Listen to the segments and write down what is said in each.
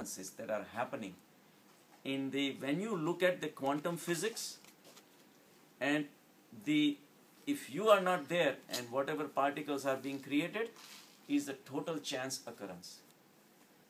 occurrences that are happening when you look at the quantum physics, and if you are not there and whatever particles are being created is a total chance occurrence.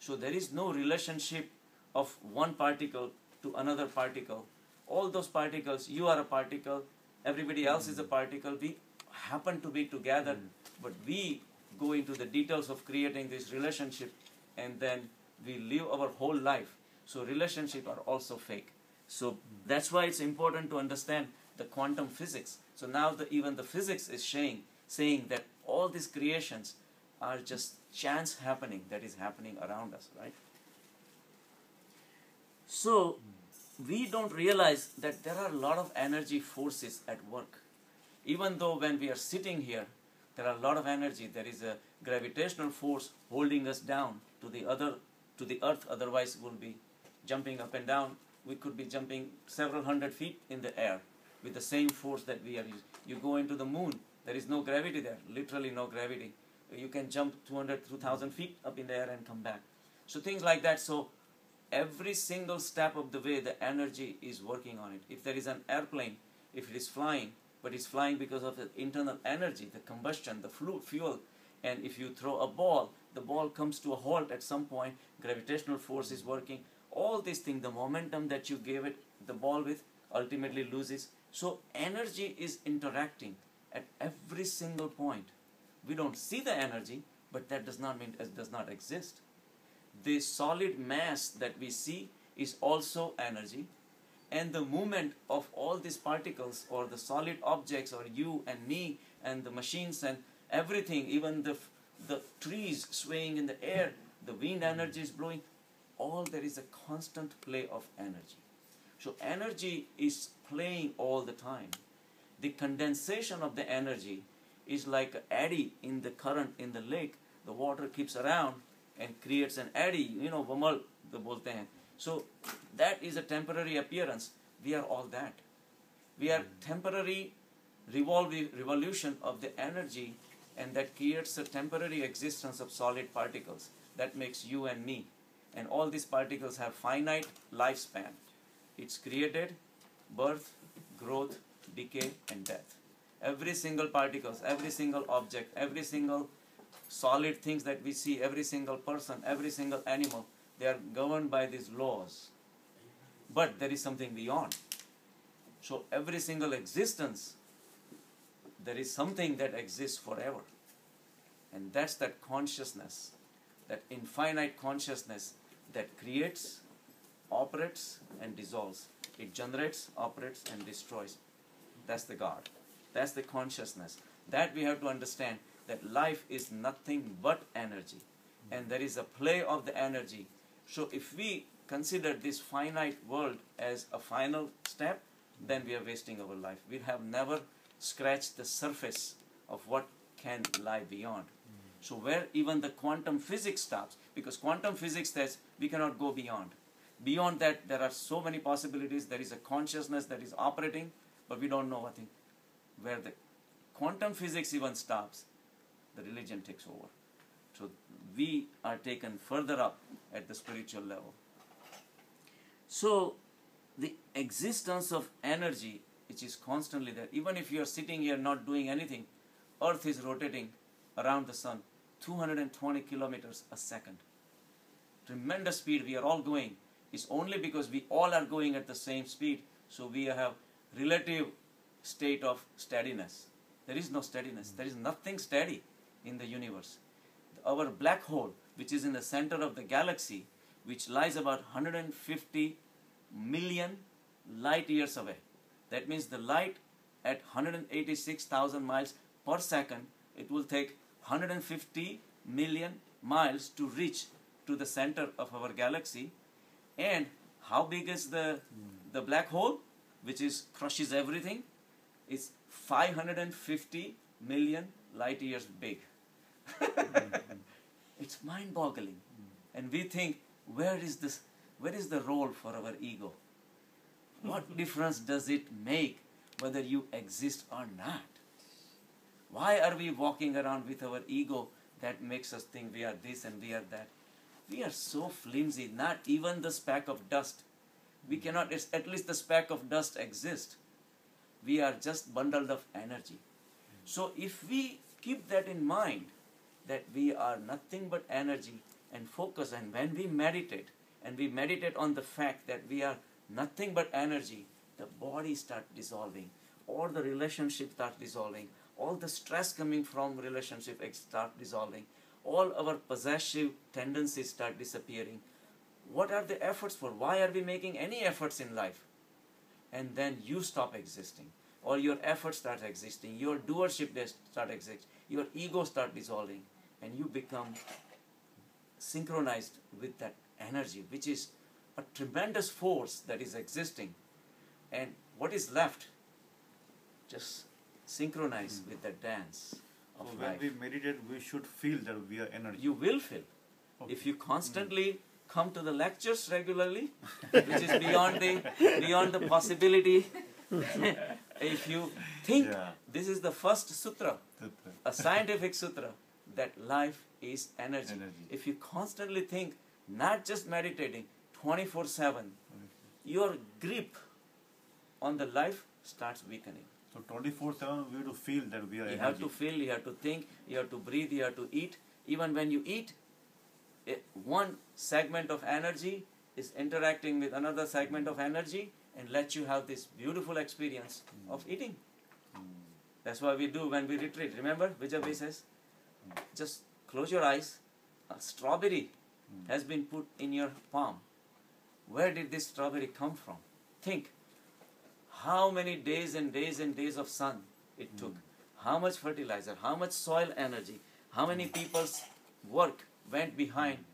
So there is no relationship of one particle to another particle. All those particles, you are a particle, everybody else is a particle, we happen to be together, but we go into the details of creating this relationship and then we live our whole life. So relationships are also fake. So that's why it's important to understand the quantum physics. So now even the physics is saying that all these creations are just chance happening that is happening around us, right? So we don't realize that there are a lot of energy forces at work. Even though when we are sitting here, there are a lot of energy. There is a gravitational force holding us down to the earth, otherwise we'll be jumping up and down. We could be jumping several hundred feet in the air with the same force that we are using. You go into the moon, there is no gravity there, literally no gravity. You can jump 2,000 feet up in the air and come back. So things like that. So every single step of the way, the energy is working on it. If there is an airplane, if it is flying, but it's flying because of the internal energy, the combustion, the fuel, and if you throw a ball, the ball comes to a halt at some point, gravitational force is working. All these things, the momentum that you gave it, the ball with, ultimately loses. So energy is interacting at every single point. We don't see the energy, but that does not mean it does not exist. The solid mass that we see is also energy, and the movement of all these particles or the solid objects or you and me and the machines and everything, even the trees swaying in the air, the wind energy is blowing, all there is a constant play of energy. So energy is playing all the time. The condensation of the energy is like an eddy in the current in the lake. The water keeps around and creates an eddy, vamal the bolte hain. So that is a temporary appearance. We are all that. We are temporary revolution of the energy, and that creates a temporary existence of solid particles. That makes you and me. And all these particles have finite lifespan. It's created, birth, growth, decay, and death. Every single particles, every single object, every single solid things that we see, every single person, every single animal, they are governed by these laws. But there is something beyond. So every single existence, there is something that exists forever. And that's that consciousness, that infinite consciousness that creates, operates, and dissolves. It generates, operates, and destroys. That's the God. That's the consciousness. That we have to understand, that life is nothing but energy. And there is a play of the energy. So if we consider this finite world as a final step, then we are wasting our life. We have never scratched the surface of what can lie beyond. So where even the quantum physics stops, because quantum physics says we cannot go beyond. Beyond that, there are so many possibilities. There is a consciousness that is operating, but we don't know where the quantum physics even stops, the religion takes over. So we are taken further up at the spiritual level. So the existence of energy, which is constantly there, even if you are sitting here not doing anything, Earth is rotating around the sun 220 kilometers a second. Tremendous speed we are all going. It's only because we all are going at the same speed, so we have relative state of steadiness. There is no steadiness. There is nothing steady in the universe. Our black hole, which is in the center of the galaxy, which lies about 150 million light years away. That means the light at 186,000 miles per second, it will take 150 million miles to reach to the center of our galaxy. And how big is the black hole, which crushes everything? It's 550 million light years big. It's mind-boggling. And we think, where is the role for our ego? What difference does it make whether you exist or not? Why are we walking around with our ego that makes us think we are this and we are that? We are so flimsy, not even the speck of dust. We cannot, at least the speck of dust exists. We are just bundled of energy. So if we keep that in mind, that we are nothing but energy and focus, and when we meditate on the fact that we are nothing but energy, the body starts dissolving, all the relationships start dissolving, all the stress coming from relationship start dissolving, all our possessive tendencies start disappearing. What are the efforts for? Why are we making any efforts in life? And then you stop existing, or your efforts start existing, your doership start existing, your ego start dissolving, and you become synchronized with that energy, which is a tremendous force that is existing. And what is left? Just synchronize with the dance of So life. when we meditate, we should feel that we are energy. You will feel. Okay. If you constantly come to the lectures regularly, which is beyond the possibility. If you think, Yeah. this is the first sutra, That- a scientific sutra, that life is energy. Energy. If you constantly think, not just meditating, 24/7, your grip on the life starts weakening. So 24/7 we have to feel that we are You energy. have to feel, you have to think, you have to breathe, you have to eat. Even when you eat, one segment of energy is interacting with another segment of energy and lets you have this beautiful experience of eating. That's what we do when we retreat. Remember, Vijay says, just close your eyes. A strawberry has been put in your palm. Where did this strawberry come from? Think how many days and days and days of sun it took. How much fertilizer, how much soil energy, how many people's work went behind,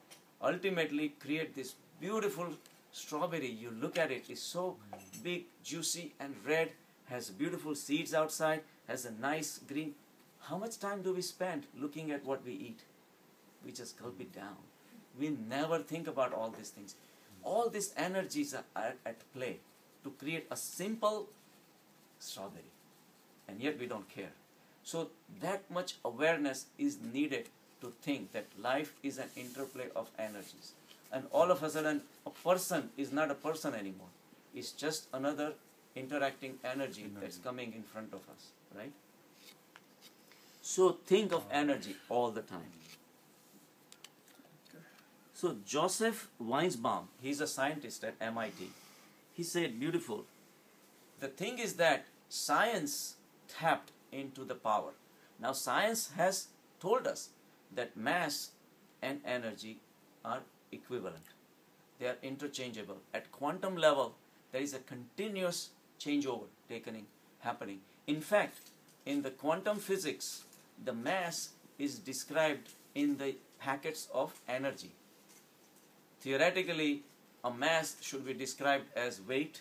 ultimately create this beautiful strawberry. You look at it, it's so big, juicy and red, has beautiful seeds outside, has a nice green. How much time do we spend looking at what we eat? We just gulp it down. We never think about all these things. All these energies are at play to create a simple strawberry, and yet we don't care. So that much awareness is needed to think that life is an interplay of energies. And all of a sudden, a person is not a person anymore. It's just another interacting energy that's coming in front of us, right? So think of energy all the time. So Joseph Weinsbaum, he's a scientist at MIT. He said, beautiful. The thing is that science tapped into the power. Now science has told us that mass and energy are equivalent. They are interchangeable. At quantum level, there is a continuous changeover happening. In fact, in the quantum physics, the mass is described in the packets of energy. Theoretically, a mass should be described as weight,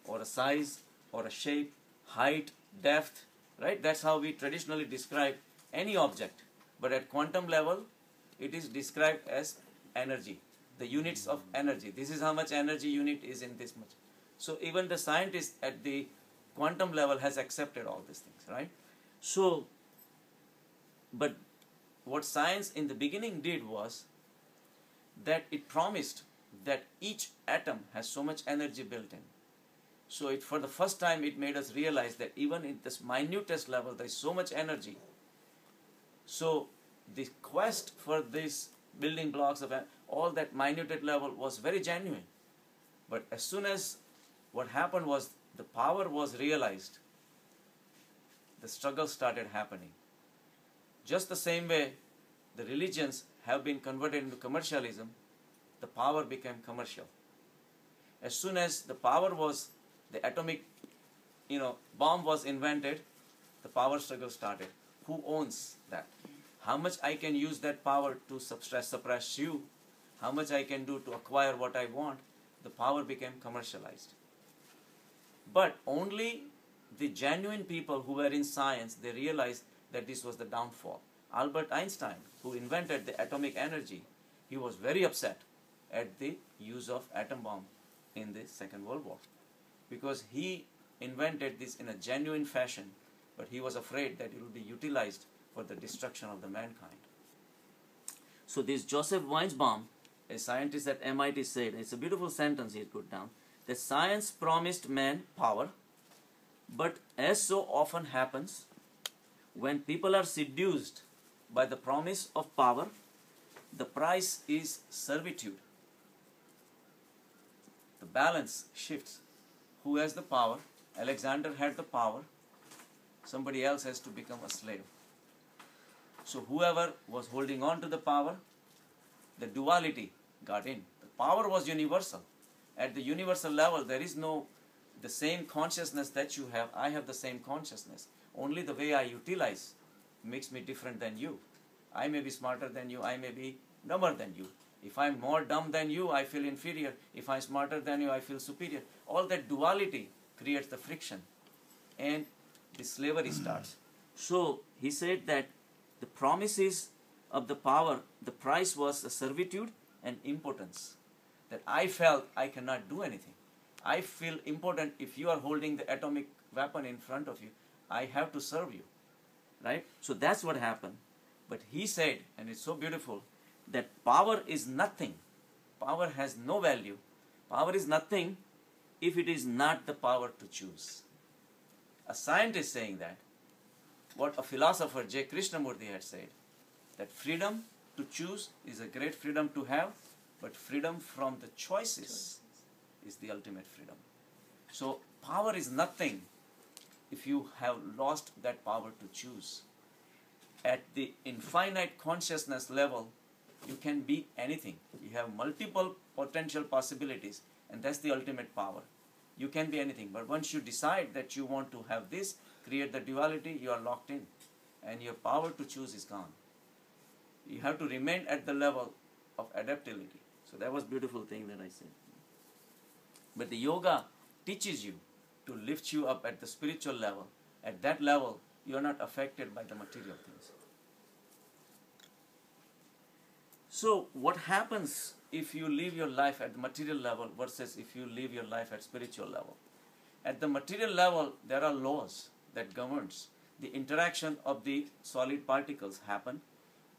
or a size, or a shape, height, depth, right? That's how we traditionally describe any object. But at quantum level, it is described as energy, the units of energy. This is how much energy unit is in this much. So even the scientist at the quantum level has accepted all these things, right? So, but what science in the beginning did was that it promised that each atom has so much energy built in. So it, for the first time, it made us realize that even in this minutest level, there is so much energy. So the quest for these building blocks of all that minute level was very genuine. But as soon as what happened was the power was realized, the struggle started happening. Just the same way the religions have been converted into commercialism, the power became commercial. As soon as the power was, the atomic bomb was invented, the power struggle started. Who owns that? How much I can use that power to suppress you? How much I can do to acquire what I want? The power became commercialized. But only the genuine people who were in science, they realized that this was the downfall. Albert Einstein, who invented the atomic energy, he was very upset at the use of atom bomb in the Second World War, because he invented this in a genuine fashion, but he was afraid that it will be utilized for the destruction of the mankind. So this Joseph Weinsbaum a scientist at MIT said, it's a beautiful sentence he had put down, that science promised man power, but as so often happens, when people are seduced by the promise of power, the price is servitude. The balance shifts. Who has the power? Alexander had the power. Somebody else has to become a slave. So whoever was holding on to the power, the duality got in. The power was universal. At the universal level, there is no the same consciousness that you have. I have the same consciousness. Only the way I utilize makes me different than you. I may be smarter than you. I may be dumber than you. If I'm more dumb than you, I feel inferior. If I'm smarter than you, I feel superior. All that duality creates the friction. And the slavery starts. So he said that the promises of the power, the price was a servitude and impotence. That I felt I cannot do anything. I feel important if you are holding the atomic weapon in front of you. I have to serve you. Right? So that's what happened. But he said, and it's so beautiful, that power is nothing. Power has no value. Power is nothing if it is not the power to choose. A scientist saying that, what a philosopher J. Krishnamurti had said, that freedom to choose is a great freedom to have, but freedom from the choices is the ultimate freedom. So power is nothing if you have lost that power to choose. At the infinite consciousness level, you can be anything. You have multiple potential possibilities, and that's the ultimate power. You can be anything, but once you decide that you want to have this, create the duality, you are locked in, and your power to choose is gone. You have to remain at the level of adaptability. So that was a beautiful thing that I said. But the yoga teaches you to lift you up at the spiritual level. At that level, you are not affected by the material things. So what happens if you live your life at the material level versus if you live your life at spiritual level? At the material level, there are laws that governs the interaction of the solid particles happen.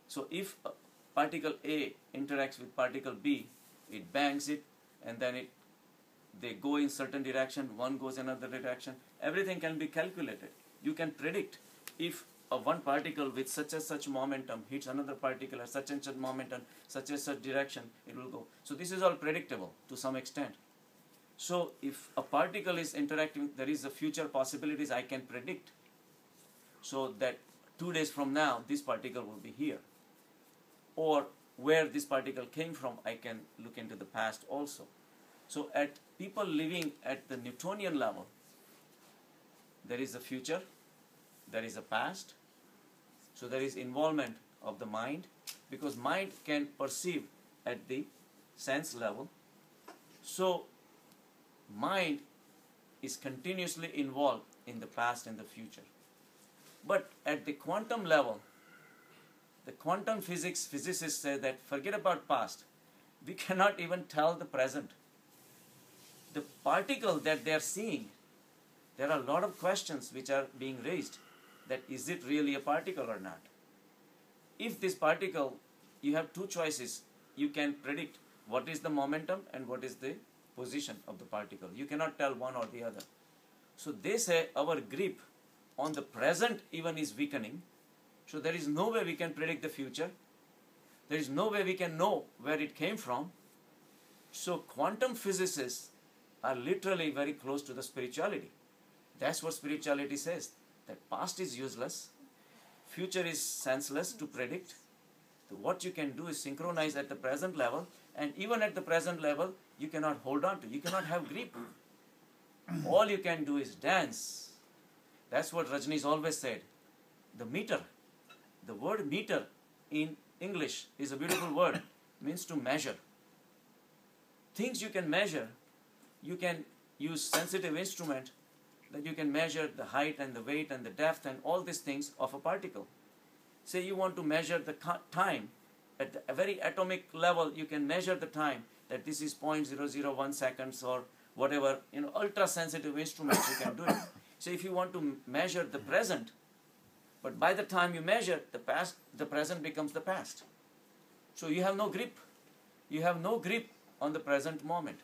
So if particle A interacts with particle B, it bangs it, and then they go in certain direction, one goes another direction. Everything can be calculated. You can predict if one particle with such and such momentum hits another particle at such and such momentum, such and such direction, it will go. So this is all predictable to some extent. So if a particle is interacting, there is a future possibilities I can predict. So that 2 days from now, this particle will be here. Or where this particle came from, I can look into the past also. So at people living at the Newtonian level, there is a future, there is a past. So there is involvement of the mind, because mind can perceive at the sense level. So mind is continuously involved in the past and the future. But at the quantum level, the quantum physics physicists say that forget about past. We cannot even tell the present. The particle that they are seeing, there are a lot of questions which are being raised, that is it really a particle or not? If this particle, you have two choices. You can predict what is the momentum and what is the position of the particle. You cannot tell one or the other. So they say our grip on the present even is weakening. So there is no way we can predict the future. There is no way we can know where it came from. So quantum physicists are literally very close to the spirituality. That's what spirituality says. That past is useless, future is senseless to predict. So what you can do is synchronize at the present level, and even at the present level, you cannot hold on to, you cannot have grip. All you can do is dance. That's what Rajni's always said. The meter, the word meter in English is a beautiful word, means to measure. Things you can measure, you can use sensitive instrument that you can measure the height and the weight and the depth and all these things of a particle. Say you want to measure the time at the very atomic level, you can measure the time that this is 0.001 seconds or whatever, ultra sensitive instruments you can do it. So if you want to measure the present, but by the time you measure the past, the present becomes the past. So you have no grip. you have no grip on the present moment.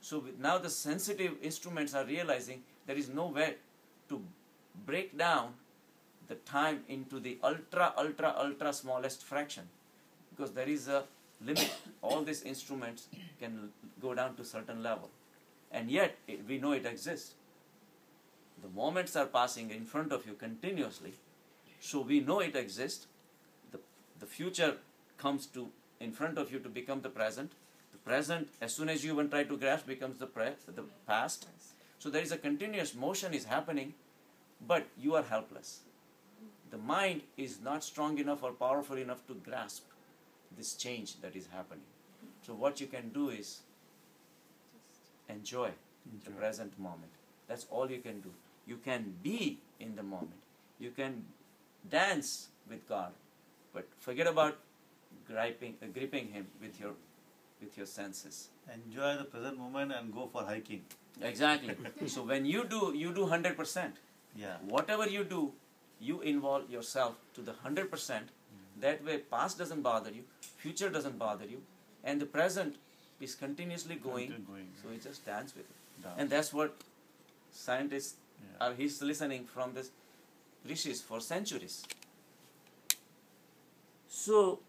So now the sensitive instruments are realizing there is no way to break down the time into the ultra smallest fraction, because there is a limit. All these instruments can go down to certain level, and yet we know it exists. The moments are passing in front of you continuously, so we know it exists. The future comes to in front of you to become the present. The present, as soon as you even try to grasp, becomes the past. So there is a continuous motion is happening, but you are helpless. The mind is not strong enough or powerful enough to grasp this change that is happening. So what you can do is enjoy the present moment. That's all you can do. You can be in the moment. You can dance with God, but forget about gripping Him with your senses. Enjoy the present moment and go for hiking. Exactly. So when you do 100%. Yeah. Whatever you do, you involve yourself to the 100%. That way, past doesn't bother you, future doesn't bother you, and the present is continuously going. So you just dance with it. And that's what scientists are listening from this rishis for centuries. So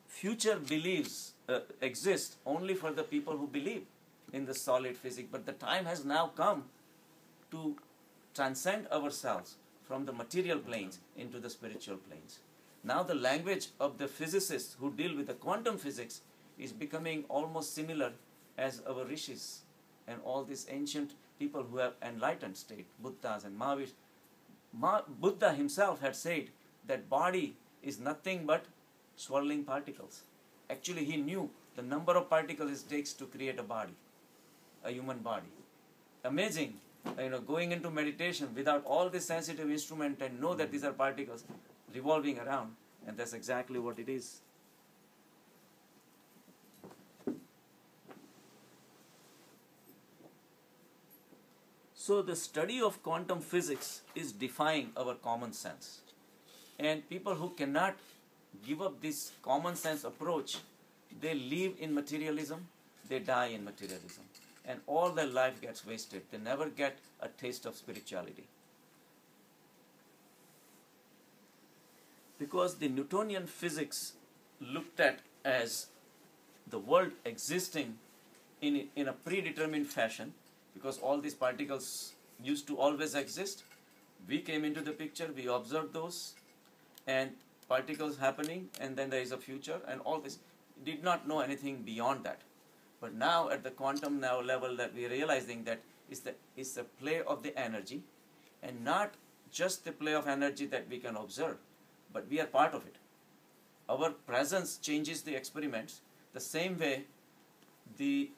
future beliefs exist only for the people who believe in the solid physics, but the time has now come to transcend ourselves from the material planes into the spiritual planes. Now the language of the physicists who deal with the quantum physics is becoming almost similar as our rishis and all these ancient people who have enlightened state, Buddhas and Mahavirs. Buddha himself had said that body is nothing but swirling particles. Actually, he knew the number of particles it takes to create a body, a human body. Amazing, going into meditation without all this sensitive instrument and know that these are particles revolving around, and that's exactly what it is. So the study of quantum physics is defying our common sense. And people who cannot give up this common sense approach, they live in materialism, they die in materialism. And all their life gets wasted. They never get a taste of spirituality. Because the Newtonian physics looked at as the world existing in a predetermined fashion, because all these particles used to always exist. We came into the picture, we observed those, and particles happening, and then there is a future, and all this. Did not know anything beyond that. But now at the quantum level that we are realizing that it's the play of the energy, and not just the play of energy that we can observe, but we are part of it. Our presence changes the experiments. The same way, the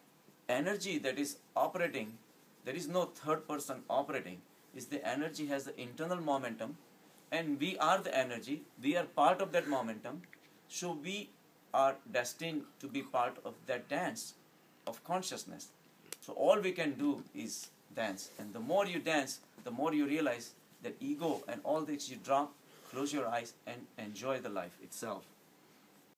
energy that is operating, there is no third person operating. Is the energy has the internal momentum, and we are the energy. We are part of that momentum. So we are destined to be part of that dance of consciousness. So all we can do is dance. And the more you dance, the more you realize that ego and all this you drop, close your eyes and enjoy the life itself.